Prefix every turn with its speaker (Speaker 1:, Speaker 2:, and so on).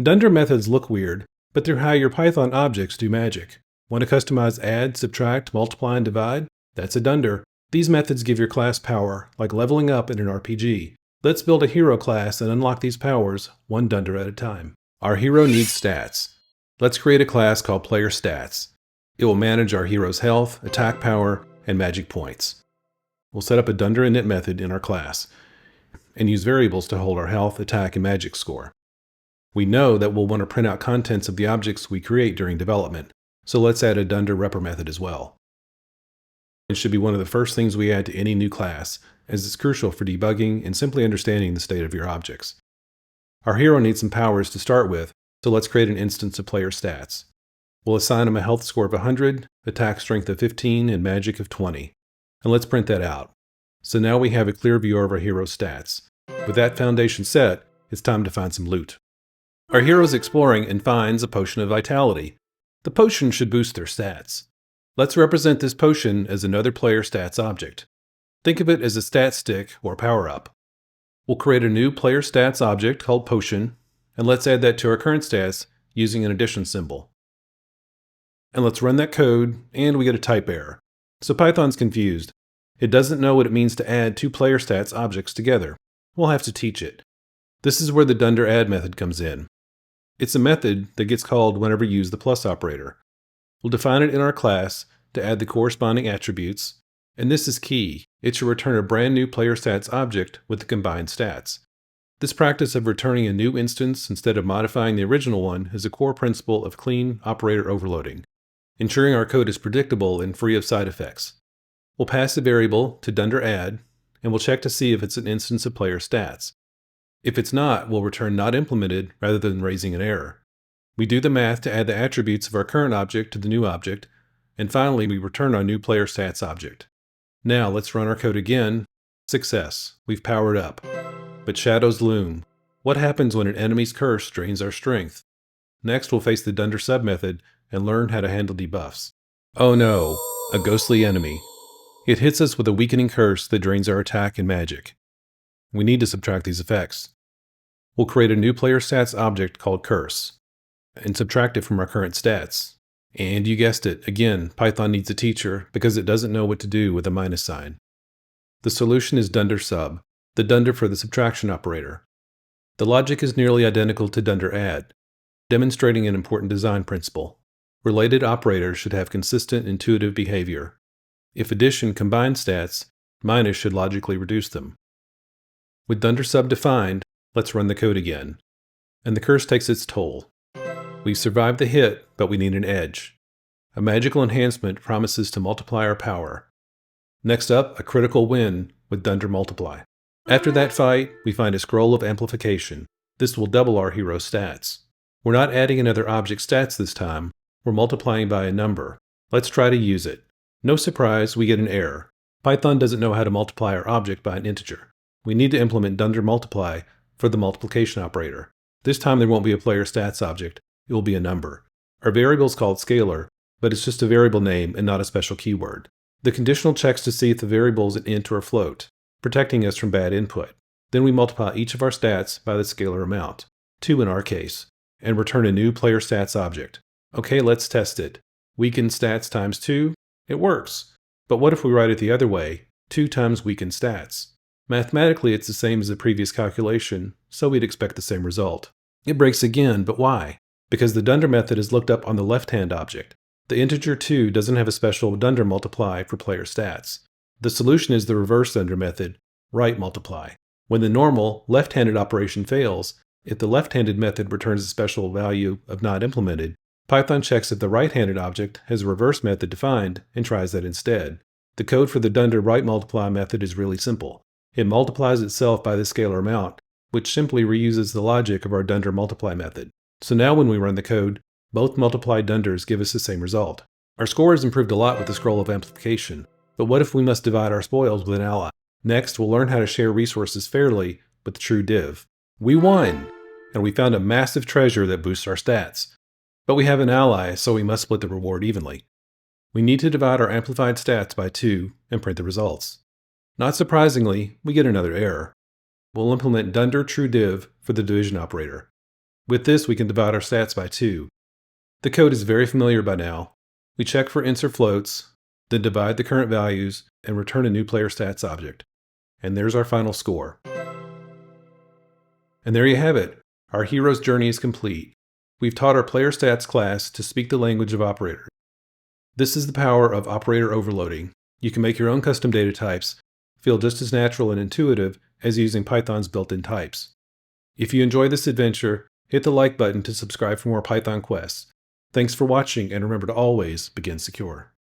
Speaker 1: Dunder methods look weird, but they're how your Python objects do magic. Want to customize add, subtract, multiply, and divide? That's a Dunder. These methods give your class power, like leveling up in an RPG. Let's build a hero class and unlock these powers, one Dunder at a time. Our hero needs stats. Let's create a class called Player Stats. It will manage our hero's health, attack power, and magic points. We'll set up a Dunder init method in our class, and use variables to hold our health, attack, and magic score. We know that we'll want to print out contents of the objects we create during development, so let's add a Dunder repr method as well. It should be one of the first things we add to any new class, as it's crucial for debugging and simply understanding the state of your objects. Our hero needs some powers to start with, so let's create an instance of player stats. We'll assign him a health score of 100, attack strength of 15, and magic of 20. And let's print that out. So now we have a clear view of our hero's stats. With that foundation set, it's time to find some loot. Our hero is exploring and finds a potion of vitality. The potion should boost their stats. Let's represent this potion as another player stats object. Think of it as a stat stick or power-up. We'll create a new player stats object called potion, and let's add that to our current stats using an addition symbol. And let's run that code, and we get a type error. So Python's confused. It doesn't know what it means to add two player stats objects together. We'll have to teach it. This is where the Dunder add method comes in. It's a method that gets called whenever you use the plus operator. We'll define it in our class to add the corresponding attributes, and this is key. It should return a brand new player stats object with the combined stats. This practice of returning a new instance instead of modifying the original one is a core principle of clean operator overloading, ensuring our code is predictable and free of side effects. We'll pass a variable to Dunder add, and we'll check to see if it's an instance of player stats. If it's not, we'll return not implemented rather than raising an error. We do the math to add the attributes of our current object to the new object, and finally we return our new player stats object. Now let's run our code again. Success. We've powered up. But shadows loom. What happens when an enemy's curse drains our strength? Next we'll face the Dunder sub method and learn how to handle debuffs. Oh no, a ghostly enemy. It hits us with a weakening curse that drains our attack and magic. We need to subtract these effects. We'll create a new player stats object called curse, and subtract it from our current stats. And you guessed it, again, Python needs a teacher because it doesn't know what to do with a minus sign. The solution is Dunder sub, the Dunder for the subtraction operator. The logic is nearly identical to Dunder add, demonstrating an important design principle. Related operators should have consistent intuitive behavior. If addition combines stats, minus should logically reduce them. With Dunder sub defined, let's run the code again. And the curse takes its toll. We've survived the hit, but we need an edge. A magical enhancement promises to multiply our power. Next up, a critical win with Dunder multiply. After that fight, we find a scroll of amplification. This will double our hero's stats. We're not adding another object stats this time, we're multiplying by a number. Let's try to use it. No surprise, we get an error. Python doesn't know how to multiply our object by an integer. We need to implement Dunder multiply for the multiplication operator. This time there won't be a player stats object, it will be a number. Our variable is called scalar, but it's just a variable name and not a special keyword. The conditional checks to see if the variable is an int or a float, protecting us from bad input. Then we multiply each of our stats by the scalar amount, 2 in our case, and return a new player stats object. Okay, let's test it. Weakened stats times 2, it works. But what if we write it the other way, 2 times weakened stats? Mathematically, it's the same as the previous calculation, so we'd expect the same result. It breaks again, but why? Because the Dunder method is looked up on the left-hand object. The integer 2 doesn't have a special Dunder multiply for player stats. The solution is the reverse Dunder method, right multiply. When the normal, left-handed operation fails, if the left-handed method returns a special value of not implemented, Python checks if the right-handed object has a reverse method defined and tries that instead. The code for the Dunder right multiply method is really simple. It multiplies itself by the scalar amount, which simply reuses the logic of our Dunder multiply method. So now when we run the code, both multiplied Dunders give us the same result. Our score has improved a lot with the scroll of amplification, but what if we must divide our spoils with an ally? Next, we'll learn how to share resources fairly with the true div. We won! And we found a massive treasure that boosts our stats. But we have an ally, so we must split the reward evenly. We need to divide our amplified stats by 2 and print the results. Not surprisingly, we get another error. We'll implement Dunder true div for the division operator. With this, we can divide our stats by 2. The code is very familiar by now. We check for ints or floats, then divide the current values, and return a new player stats object. And there's our final score. And there you have it. Our hero's journey is complete. We've taught our player stats class to speak the language of operators. This is the power of operator overloading. You can make your own custom data types feel just as natural and intuitive as using Python's built-in types. If you enjoy this adventure, hit the like button to subscribe for more Python quests. Thanks for watching, and remember to always begin secure.